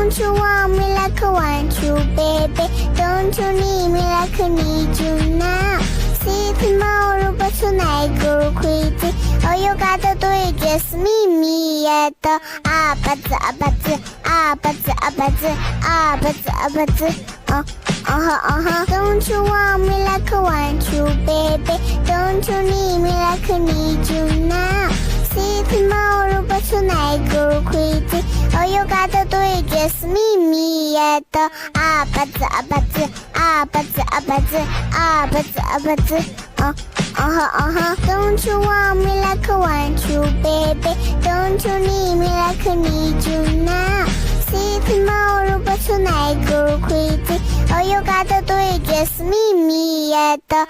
Don't you want me like I want you, baby? Don't you need me like I need you now? See tomorrow, but tonight go crazy. All you gotta do is just meet me at the Don't you want me like I want you, baby? Don't you need me like I need you now? See tomorrow, but tonight go crazy. All you gotta do is just meet me at the Don't you want me like I want you, baby? Don't you need me like I need you now? See tomorrow, but tonight go crazy. All you gotta do is just meet me at the